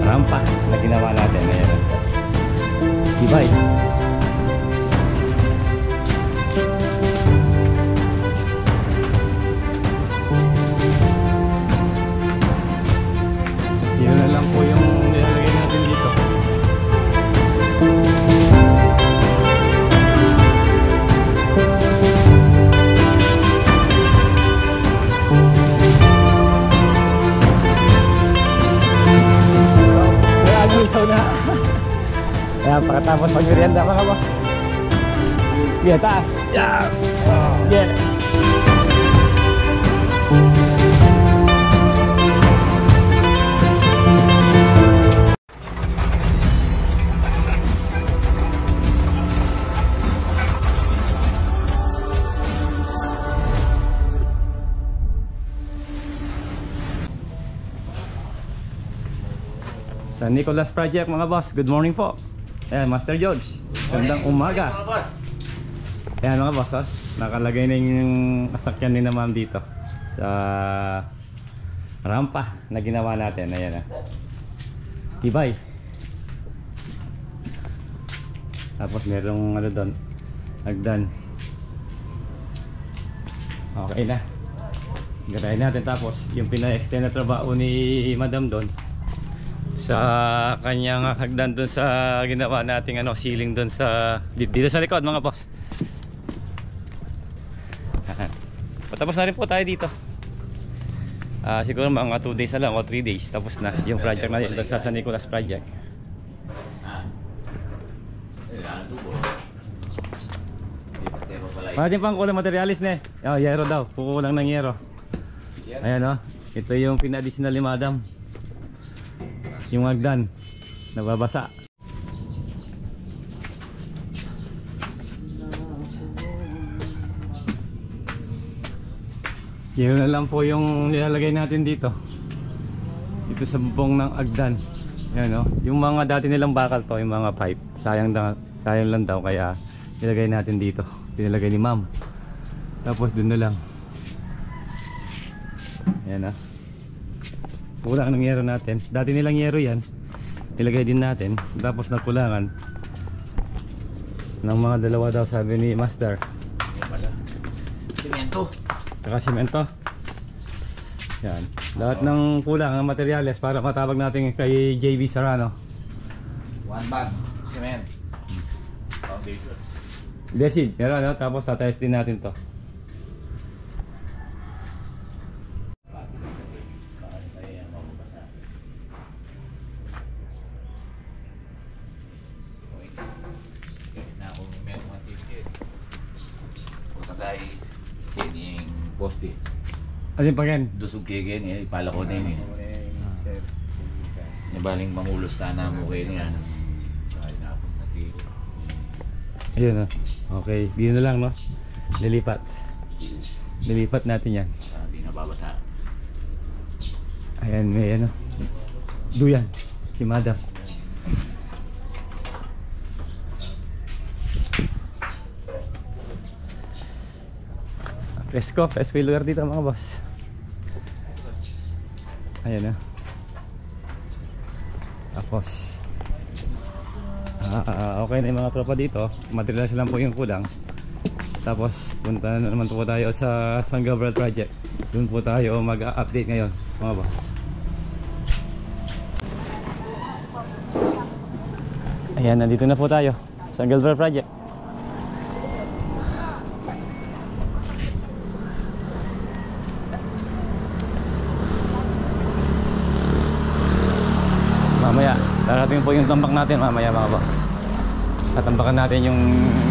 rampa na ginawa natin. Ayan. Tibay. Yun na lang po yung nilalagay natin dito. Ayan, pagkatapos mag-merienda mga boss. Yeah, taas. Yeah. Yeah. San Nicolas Project mga boss, good morning po. Ayan, Master George, gandang umaga. Ayan mga boss, nakalagay na yung kasakyan ni na ma'am dito sa rampa na ginawa natin. Ayan, tibay. Tapos merong ano doon, hagdan. Okay na, garayin natin. Tapos yung pina-extend na trabaho ni madam doon sa kanyang hagdan doon sa ginawa nating ceiling doon sa dito sa likod mga boss. Patapos na rin po tayo dito. Siguro mga 2 days na lang o 3 days tapos na yung project natin doon sa San Nicolas Project. Pwede pang kulang materialis na yero daw, kukulang ng yero. Ayan ito yung pina-additional ni madam. Yung hagdan nababasa. Yun na lang po yung nilalagay natin dito sa bubong ng hagdan. Yan, yung mga dati nilang bakal to, yung mga pipe, sayang lang daw kaya nilagay natin dito. Pinilagay ni ma'am. Tapos dun na lang. Yan kulang ng yero natin. Dati nilang yero yan, nilagay din natin. Tapos nagkulangan ng mga dalawa daw, sabi ni Master. Simento. Saka simento. Yan, lahat ng kulang ng materyales para matawag natin kay JB Serrano. 1 bag cement, foundation, desid, meron tapos tatayos din natin to. poste. Alin pa yan? Dusog kegen, ipala ko na yun baling mangulos ka na mo kayo niyan. Ayun okay, dito na lang lilipat natin yan. Hindi nababasa. Ayan, may duyan si madam. Presko yung lugar dito mga boss. Ayan tapos okay na yung mga tropa dito. Materials lang po yung kulang. Tapos punta na naman po tayo sa San Gabriel Project. Doon po tayo mag-update ngayon mga boss. Ayan, nandito na po tayo San Gabriel Project. Mamaya, darating po yung tambak natin mamaya mga boss. Tatambakan natin yung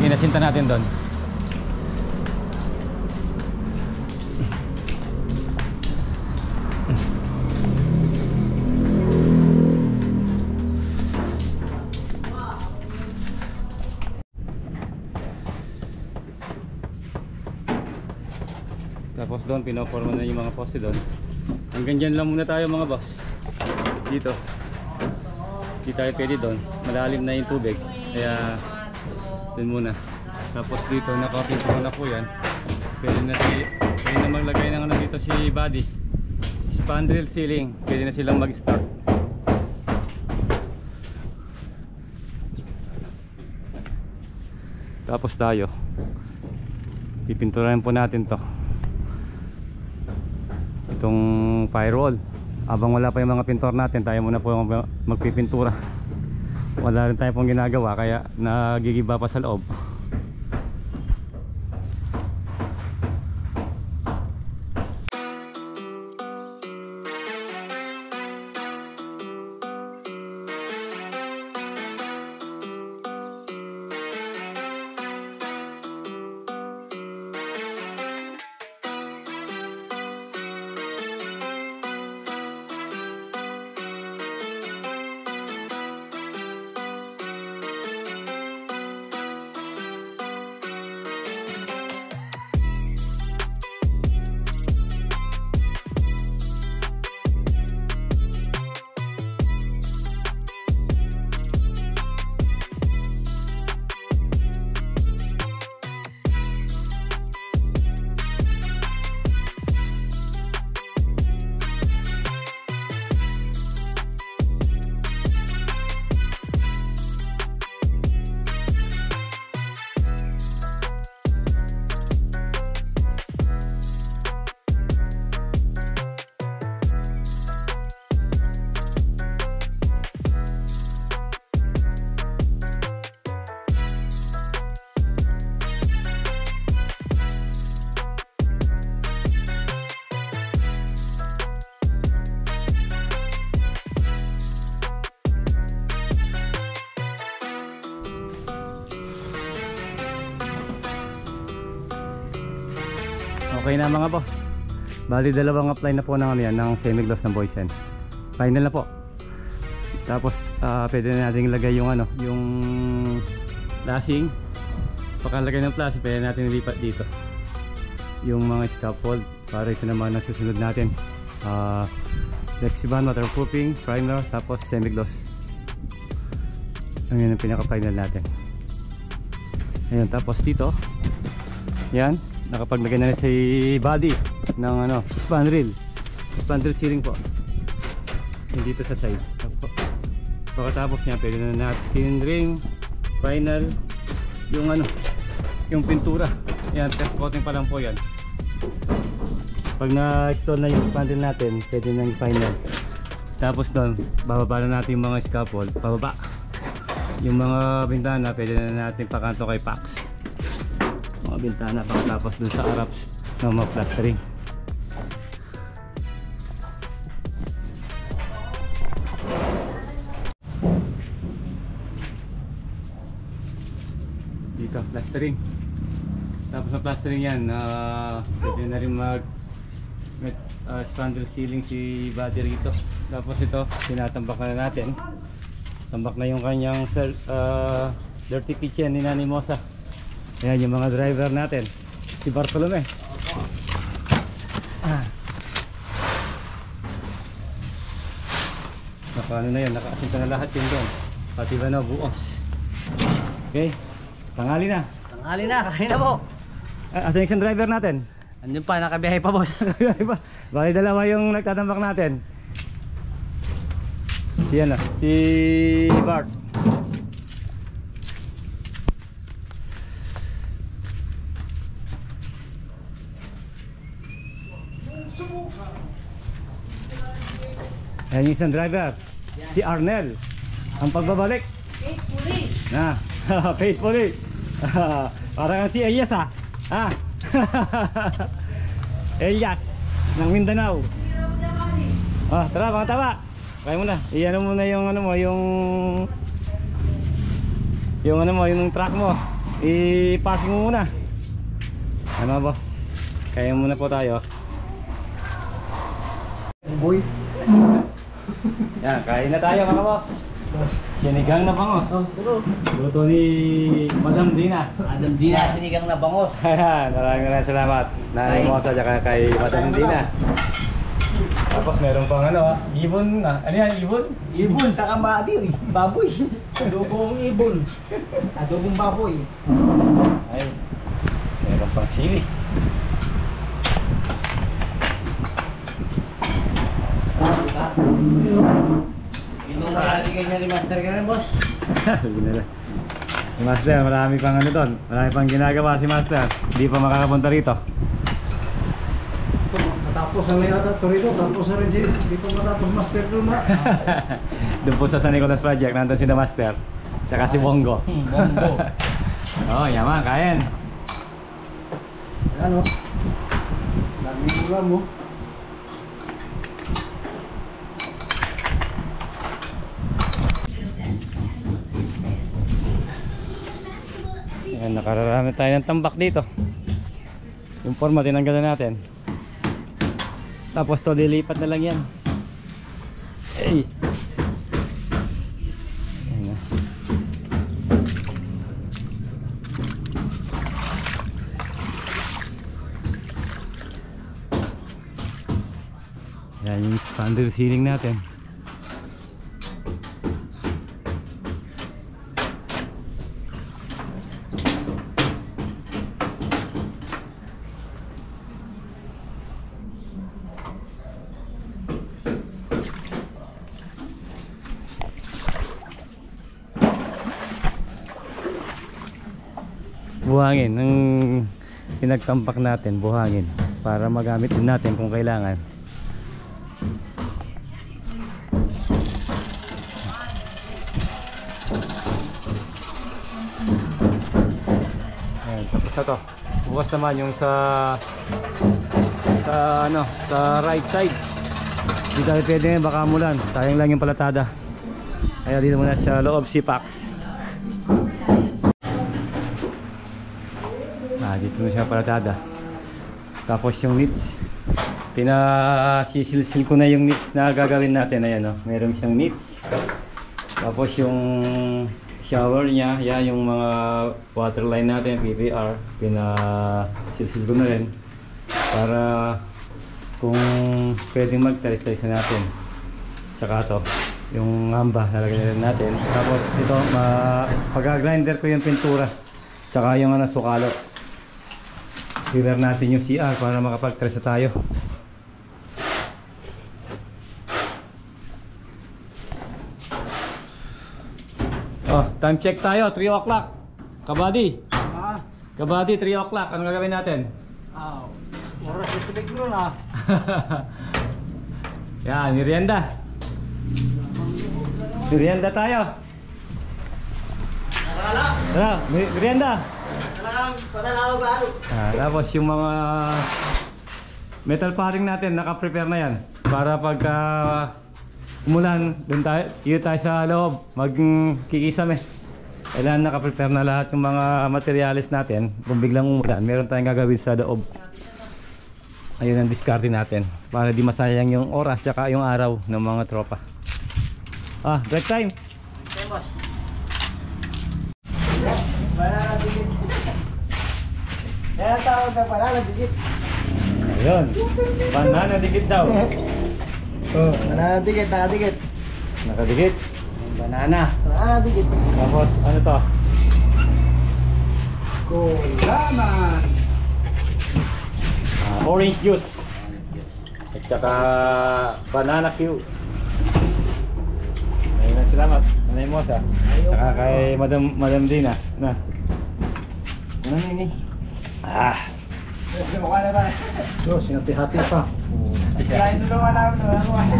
inasinta natin doon. Tapos doon, pinoforma na yung mga poste doon. Hanggang dyan lang muna tayo mga boss. Dito. Hindi tayo pwede doon, malalim na yung tubig kaya dun muna. Tapos dito nakapinto na po yan. Pwede na maglagay ng dito si body spandrel ceiling, pwede na silang mag start. Tapos tayo pipinturahin po natin to, itong firewall. Habang wala pa yung mga pintor natin, tayo muna po magpipintura. Wala rin tayo pong ginagawa kaya nagigiba pa sa loob. Okay na mga boss. Bali dalawang apply na po ng ano yan, ng semi-gloss ng Boysen. Final na po. Tapos pwede na natin ilagay yung ano, yung flashing. Pagkalagay ng flashing, pwede natin ilipat dito yung mga scaffold para ito naman ang susunod natin. Flexiban, waterproofing, primer, tapos semi-gloss. Ang yun ang pinaka-final natin. Ayun, tapos dito yan, nakapaglagay na si body ng ano, span rail ceiling po. Yung dito sa side. Pagkatapos niya, pwede na natin ring final yung ano, yung pintura. Yan, test coating pa lang po yan. Pag na-install na yung span rail natin, pwede na yung final. Tapos doon, bababa na natin yung mga scaffold, pababa. Yung mga bintana, pwede na natin pakanto kay Pax. Mga bintana, pagkatapos dun sa Arabs na mga plastering. Dito, plastering. Tapos na plastering yan, pwede na rin mag spandrel ceiling si body rito. Tapos ito, tinatambak na natin. Tambak na yung kanyang dirty kitchen ni Nani Mosa. Ayan yung mga driver natin, si Bartolome. Naka-ano na yun, nakaasinta na lahat yun doon. Pati ba na buos. Okay, tanghali na. Tanghali na, kain na po. Asan yung isang driver natin? Andun pa, nakabiyahe pa boss. Bali dalawa yung nagtatambak natin. Si ano, si Bart. Ayan yung isang driver, si Arnel. Ang pagbabalik faithfully na. Faithfully. Parang si Elias Elias ng Mindanao. Tara mga taba, kaya muna, iyan muna yung ano mo, yung ano mo, yung truck mo, i-parking mo muna. Ano boss, kaya muna po tayo. Boy. Yan, kain na tayo mga boss. Sinigang na bangos. Luto ni Madam Dina. Madam Dina, sinigang na bangos. Ayan, maraming salamat. Nanay Mosa at kay Madam Dina. Tapos meron pang ano, ibon na. Ano yan, ibon? Ibon, saka baboy. Adobong ibon. Adobong baboy. Ay, meron pang sili. Ito na, hindi kanya remaster ka na boss. Si Master, marami pang ano doon. Marami pang ginagawa si Master. Hindi pa makakapunta rito. Matapos ang layata to rito, tapos na rin siya. Hindi pa matapos master doon na. Doon po sa San Nicolas Project, nandun si The Master. Tsaka si Bongo. Bongo. Oh, yaman, kain. Ayan o. Daming ulam mo. Ayan, nakararami tayo ng tambak dito. Yung forma, tinanggalan natin. Tapos to, dilipat na lang yan. Hey! Ayan na. Ayan yung standard ceiling natin. Buhangin ng pinagtampak natin, buhangin para magamit din natin kung kailangan. Ayan, tapos na to. Bukas naman yung sa right side. Hindi tayo pwede ngayon, baka mulan. Sayang lang yung palatada. Kaya dito muna sa loob si Pax. Dito na siya palatada. Tapos yung nits, pinasisilsil ko na yung nits na gagawin natin. Ayan, meron siyang nits. Tapos yung shower niya, yan yung mga water line natin, PPR, pinasilsil ko na rin para kung pwedeng magtalis-talis na natin. Tsaka to, yung hamba nalagyan natin. Tapos ito, pag-grinder ko yung pintura tsaka yung sukalo. Clear natin yung CR para makapag-tres na tayo. Oh, time check tayo, 3 o'clock. Kabady. Kabady, 3 o'clock. Ano gagawin natin? Oras yung peligro na. Yan, merienda. Merienda tayo. Tara, merienda. Tapos yung mga metal paring natin, naka-prepare na yan para pagka umulan, doon tayo, tayo sa loob, magkikisame. Kailangan naka-prepare na lahat yung mga materials natin. Kung biglang umulan, meron tayong gagawin sa loob. Ayun ang diskarte natin para di masayang yung oras tsaka yung araw ng mga tropa. Break time. Okay, boss. Kaya tawag na pala, dikit. Ayun, banana dikit daw. Nakadikit, nakadikit. Nakadikit. Banana. Nakadikit. Tapos ano to? Kulaman. Orange juice. At saka banana Q. Ayun, salamat. Nanay Mosa. Saka kay Madam Dina. Na. Ano ini? Mukha na ba? Sinati-hati pa. Kaya ito naman namin.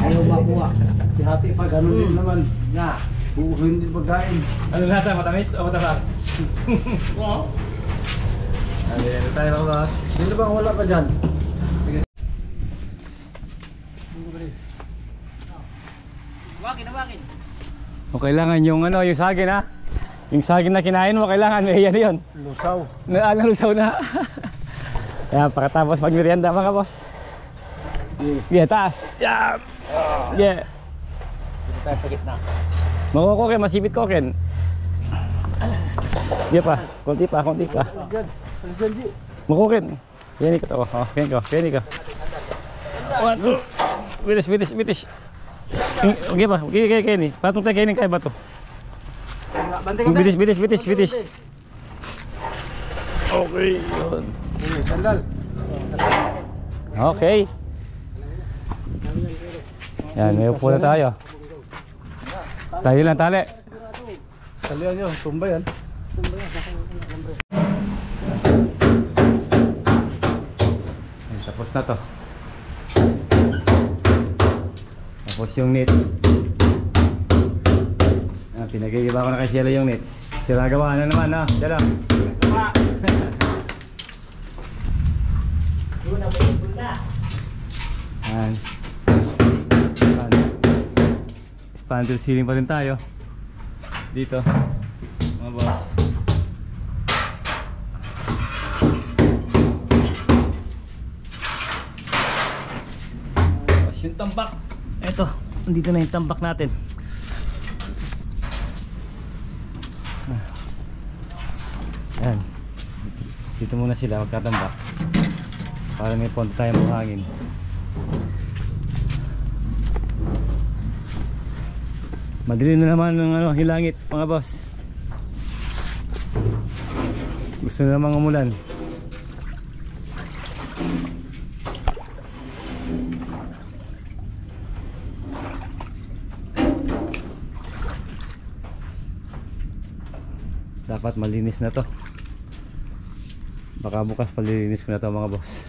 Ayaw makuha. Hati-hati pa, ganun din naman. Nga, buuhin din pagkain. Ano nasa? Matamis o matasar? Oo. Ano tayo mga boss? Dito bang wala pa dyan? Bakit? O kailangan yung yung saging ha? Yung saging na kinain mo, kailangan may yan yun. Lusaw. Nalusaw na. Ayan, pagkatapos mag-merienda mga boss. Yeah, taas. Yeah. Yeah. Dito tayo sa gitna. Makukokin, masipit kokin. Yeah pa, konti pa. Dyan. Dyan, G. Makukin. Yan ka to. Yan ka. 1, 2. Bitis. Okay pa, okay ni. Patong tayo kainin kaya ba to? Bitis. Okay, yun. Sandal. Okay. Yan, may upo na tayo. Tayo lang, tali. Salihan nyo, tumba yan. Ayan, tapos na to. Tapos yung nets. Pinag-iiba ko na kay Cielo yung nets. Sila gawa na naman, no? Cielo. Ayan. Spandrel ceiling pa rin tayo dito, mga boss. Tapos yung tambak, eto, dito na yung tambak natin. Ayan, dito muna sila magkatambak para may ponto tayong buhangin. Madilim na naman ng hilangit, mga boss. Gusto na namang umulan. Dapat malinis na to. Baka bukas palilinis ko na to, mga boss.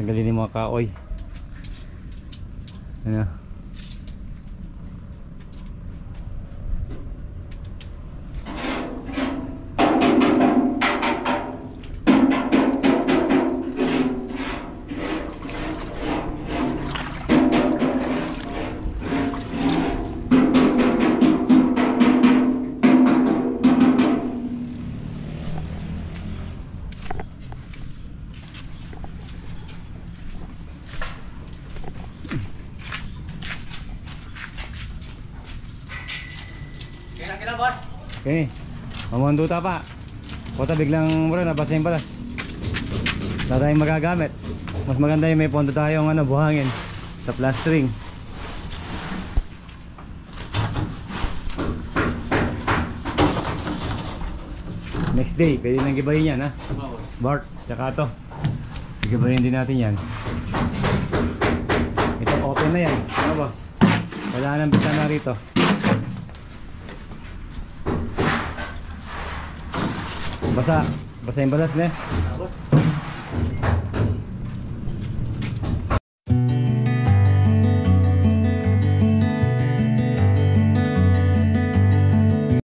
Tanggalin yung mga kaoy. Ano? Okay, mamunduta pa. Kota biglang bro, nabasa yung balas. Wala tayong magagamit. Mas maganda yung may pondo tayong buhangin sa plastering. Next day, pwede nang gibahin yan, ha? Bart, tsaka to. Gibahin din natin yan. Ito open na yan, ano boss? Wala nang bitana rito. Basa yung balas na.